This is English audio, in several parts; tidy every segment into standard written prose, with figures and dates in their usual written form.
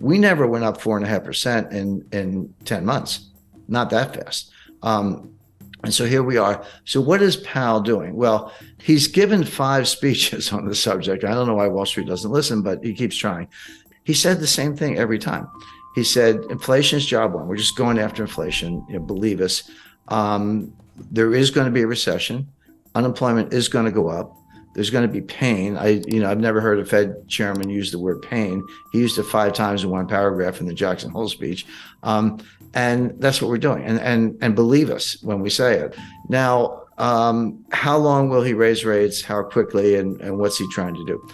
We never went up 4.5% in 10 months, not that fast. And so here we are. So what is Powell doing? Well, he's given 5 speeches on the subject. I don't know why Wall Street doesn't listen, but he keeps trying. He said the same thing every time. He said, inflation is job one. We're just going after inflation. Believe us. There is going to be a recession. Unemployment is going to go up. There's going to be pain. I've never heard a Fed chairman use the word pain. He used it 5 times in one paragraph in the Jackson Hole speech. And that's what we're doing. And believe us when we say it. Now, how long will he raise rates? How quickly? And what's he trying to do?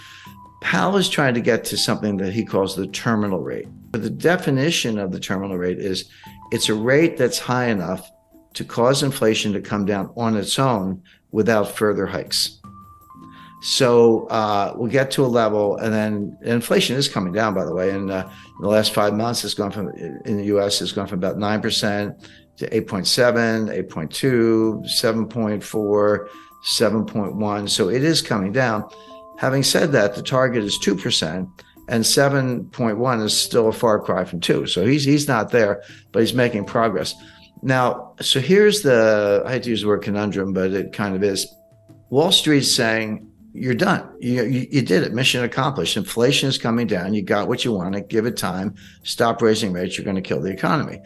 Powell is trying to get to something that he calls the terminal rate. But the definition of the terminal rate is it's a rate that's high enough to cause inflation to come down on its own without further hikes. So we'll get to a level, and then inflation is coming down, by the way. And in the last 5 months, it's gone from, in the U.S., it's gone from about 9% to 8.7, 8.2, 7.4, 7.1. So it is coming down. Having said that, the target is 2%, and 7.1 is still a far cry from 2. So he's not there, but he's making progress. Now, so here's I hate to use the word conundrum, but it kind of is. Wall Street's saying, you're done. You did it. Mission accomplished. Inflation is coming down. You got what you wanted. Give it time. Stop raising rates. You're going to kill the economy.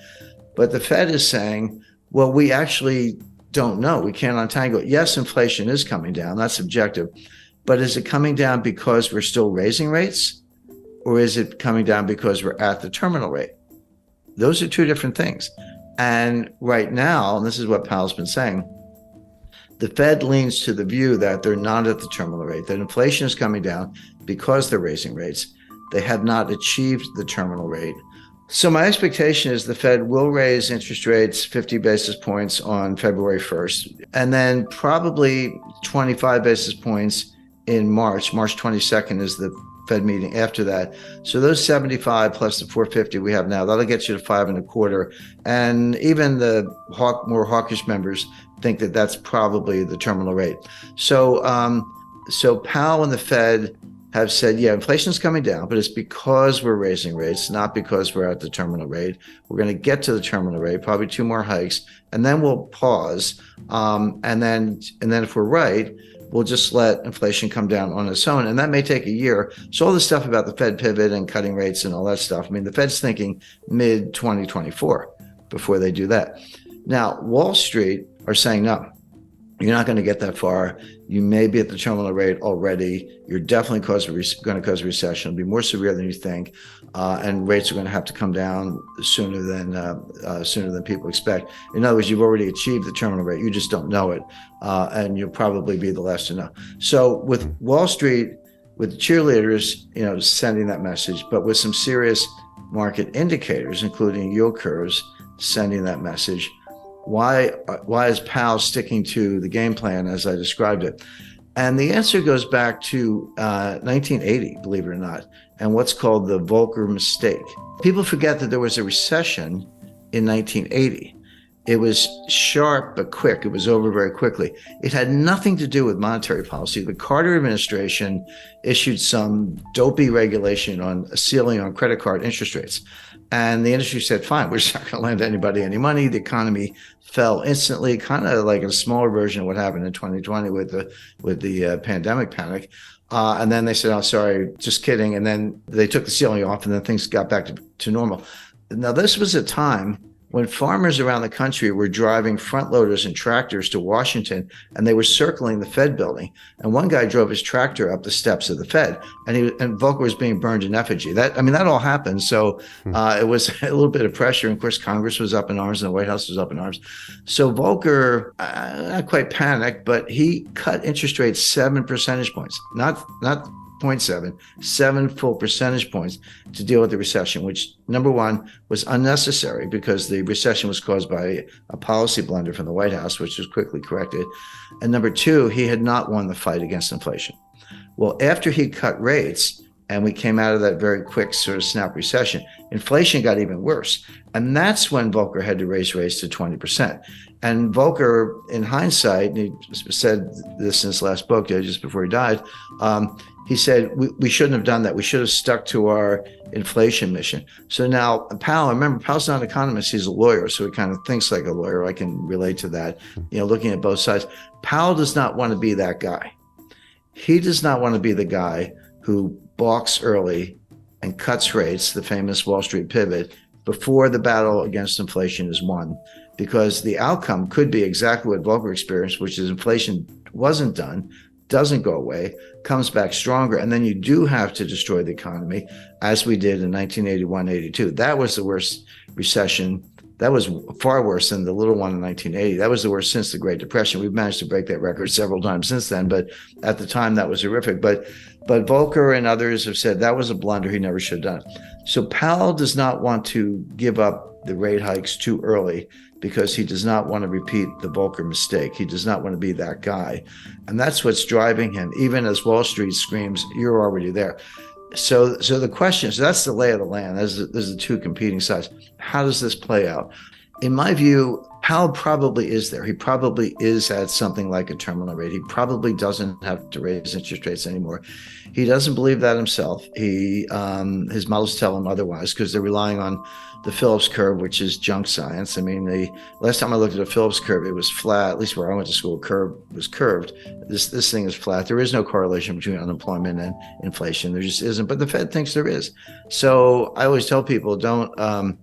But the Fed is saying, well, we actually don't know. We can't untangle it. Yes, inflation is coming down. That's objective. But is it coming down because we're still raising rates? Or is it coming down because we're at the terminal rate? Those are 2 different things. And right now, and this is what Powell's been saying, the Fed leans to the view that they're not at the terminal rate, that inflation is coming down because they're raising rates. They have not achieved the terminal rate. So my expectation is the Fed will raise interest rates 50 basis points on February 1st, and then probably 25 basis points in March. March 22nd is the Fed meeting after that. So those 75 plus the 450 we have now, that'll get you to 5.25. And even the more hawkish members think that that's probably the terminal rate. So Powell and the Fed have said, yeah, inflation's coming down, but it's because we're raising rates, not because we're at the terminal rate. We're going to get to the terminal rate, probably 2 more hikes, and then we'll pause. And then if we're right, we'll just let inflation come down on its own. And that may take a year. So all this stuff about the Fed pivot and cutting rates and all that stuff, I mean, the Fed's thinking mid-2024 before they do that. Now, Wall Street are saying, no, you're not going to get that far. You may be at the terminal rate already. You're definitely going to cause a recession. It'll be more severe than you think. And rates are going to have to come down sooner than people expect. In other words, you've already achieved the terminal rate. You just don't know it. And you'll probably be the last to know. So with Wall Street, with the cheerleaders, sending that message, but with some serious market indicators, including yield curves, sending that message, why is Powell sticking to the game plan as I described it? And the answer goes back to 1980, believe it or not, and what's called the Volcker mistake. People forget that there was a recession in 1980. It was sharp but quick. It was over very quickly. It had nothing to do with monetary policy. The Carter administration issued some dopey regulation on a ceiling on credit card interest rates. And the industry said, fine, we're just not going to lend anybody any money. The economy fell instantly, kind of like a smaller version of what happened in 2020 with the pandemic panic. And then they said, oh, sorry, just kidding. And then they took the ceiling off, and then things got back to normal. Now, this was a time when farmers around the country were driving front loaders and tractors to Washington, and they were circling the Fed building. And one guy drove his tractor up the steps of the Fed, and Volcker was being burned in effigy. That all happened. So it was a little bit of pressure. And of course, Congress was up in arms and the White House was up in arms. So Volcker, not quite panicked, but he cut interest rates 7 percentage points, not 0.7, 7 full percentage points to deal with the recession, which, number one, was unnecessary because the recession was caused by a policy blunder from the White House, which was quickly corrected. And number two, he had not won the fight against inflation. Well, after he cut rates and we came out of that very quick sort of snap recession, inflation got even worse. And that's when Volcker had to raise rates to 20%. And Volcker, in hindsight, and he said this in his last book just before he died, he said, we shouldn't have done that. We should have stuck to our inflation mission. So now Powell, remember, Powell's not an economist, he's a lawyer. So he kind of thinks like a lawyer. I can relate to that, looking at both sides. Powell does not want to be that guy. He does not want to be the guy who balks early and cuts rates, the famous Wall Street pivot, before the battle against inflation is won, because the outcome could be exactly what Volcker experienced, which is inflation wasn't done, doesn't go away, comes back stronger, and then you do have to destroy the economy, as we did in 1981-82. That was the worst recession. That was far worse than the little one in 1980. That was the worst since the Great Depression. We've managed to break that record several times since then, but at the time that was horrific. But Volcker and others have said that was a blunder. He never should have done it. So Powell does not want to give up the rate hikes too early because he does not want to repeat the Volcker mistake. He does not want to be that guy. And that's what's driving him, even as Wall Street screams, you're already there. So the question is, that's the lay of the land. There's the two competing sides. How does this play out? In my view, Powell probably is there. He probably is at something like a terminal rate. He probably doesn't have to raise interest rates anymore. He doesn't believe that himself. His models tell him otherwise because they're relying on the Phillips curve, which is junk science. I mean, the last time I looked at a Phillips curve, it was flat. At least where I went to school, curve was curved. This thing is flat. There is no correlation between unemployment and inflation. There just isn't. But the Fed thinks there is. So I always tell people, don't.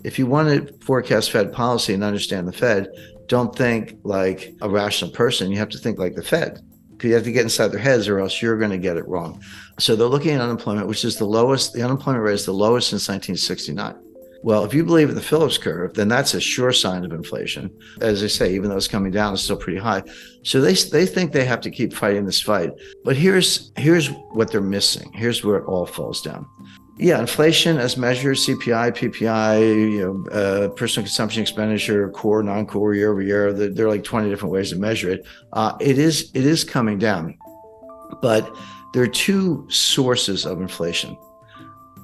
If you want to forecast Fed policy and understand the Fed, don't think like a rational person. You have to think like the Fed. You have to get inside their heads or else you're going to get it wrong. So they're looking at unemployment, which is the lowest. The unemployment rate is the lowest since 1969. Well, if you believe in the Phillips curve, then that's a sure sign of inflation. As I say, even though it's coming down, it's still pretty high. So they think they have to keep fighting this fight. But here's what they're missing. Here's where it all falls down. Yeah, inflation as measured, CPI, PPI, personal consumption expenditure, core, non-core, year over year. There are like 20 different ways to measure it. It is coming down, but there are two sources of inflation.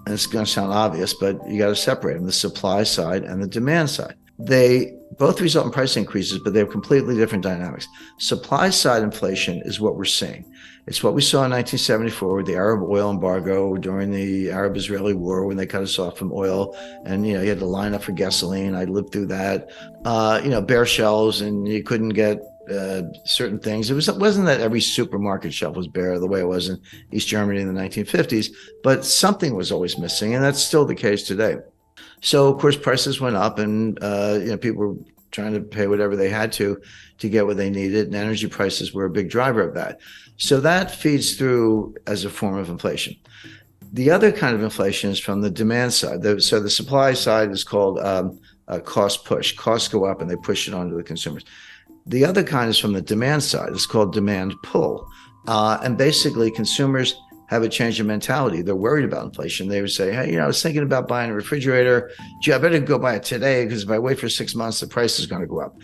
And it's going to sound obvious, but you got to separate them: the supply side and the demand side. They both result in price increases, but they have completely different dynamics. Supply side inflation is what we're seeing. It's what we saw in 1974 with the Arab oil embargo during the Arab-Israeli war when they cut us off from oil, and you had to line up for gasoline. I lived through that. Bare shelves, and you couldn't get certain things. It wasn't that every supermarket shelf was bare the way it was in East Germany in the 1950s, but something was always missing, and that's still the case today. So of course prices went up, and people were trying to pay whatever they had to get what they needed, and energy prices were a big driver of that. So that feeds through as a form of inflation. The other kind of inflation is from the demand side. So the supply side is called a cost push. Costs go up and they push it onto the consumers. The other kind is from the demand side. It's called demand pull. And basically consumers have a change of mentality. They're worried about inflation. They would say, hey, I was thinking about buying a refrigerator. Gee, I better go buy it today because if I wait for 6 months, the price is going to go up.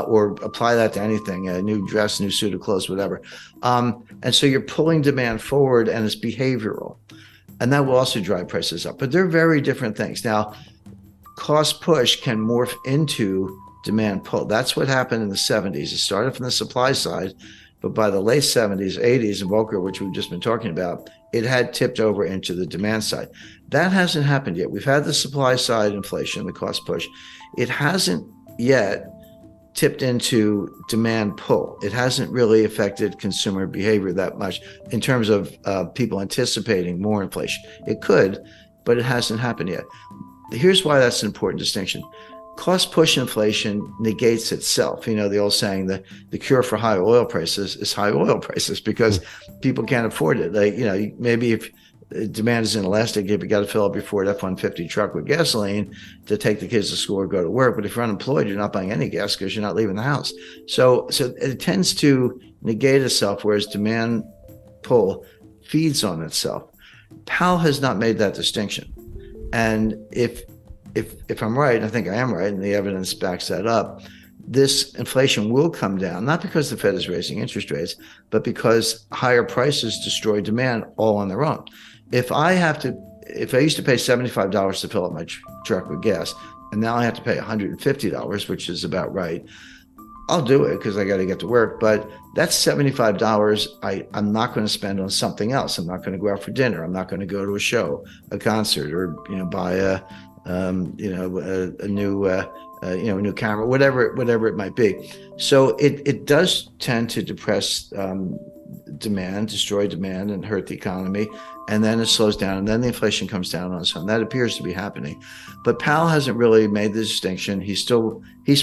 Or apply that to anything, a new dress, new suit of clothes, whatever. And so you're pulling demand forward, and it's behavioral. And that will also drive prices up. But they're very different things. Now, cost push can morph into demand pull. That's what happened in the 70s. It started from the supply side, but by the late 70s, 80s, and Volcker, which we've just been talking about, it had tipped over into the demand side. That hasn't happened yet. We've had the supply side inflation, the cost push. It hasn't yet tipped into demand pull. It hasn't really affected consumer behavior that much in terms of people anticipating more inflation. It could, but it hasn't happened yet. Here's why that's an important distinction. Cost push inflation negates itself. The old saying that the cure for high oil prices is high oil prices because people can't afford it. Maybe if demand is inelastic, if you got to fill up your Ford F-150 truck with gasoline to take the kids to school or go to work. But if you're unemployed, you're not buying any gas because you're not leaving the house. So it tends to negate itself, whereas demand pull feeds on itself. Powell has not made that distinction. And if I'm right, and I think I am right, and the evidence backs that up, this inflation will come down, not because the Fed is raising interest rates, but because higher prices destroy demand all on their own. If I used to pay $75 to fill up my truck with gas, and now I have to pay $150, which is about right, I'll do it because I got to get to work. But that's $75 I'm not going to spend on something else. I'm not going to go out for dinner. I'm not going to go to a show, a concert, or buy a new camera, whatever it might be. So it does tend to depress demand, destroy demand, and hurt the economy. And then it slows down, and then the inflation comes down on its own. That appears to be happening. But Powell hasn't really made the distinction. He's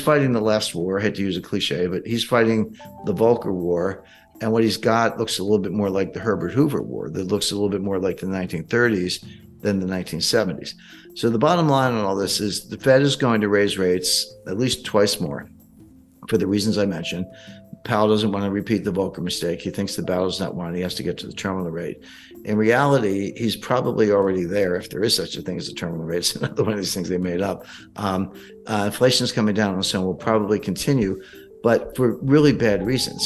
fighting the last war. I hate to use a cliche, but he's fighting the Volcker War. And what he's got looks a little bit more like the Herbert Hoover War. That looks a little bit more like the 1930s than the 1970s. So the bottom line on all this is the Fed is going to raise rates at least twice more for the reasons I mentioned. Powell doesn't want to repeat the Volcker mistake. He thinks the battle's not won. He has to get to the terminal rate. In reality, he's probably already there, if there is such a thing as a terminal rate. It's another one of these things they made up. Inflation is coming down, and so will probably continue, but for really bad reasons.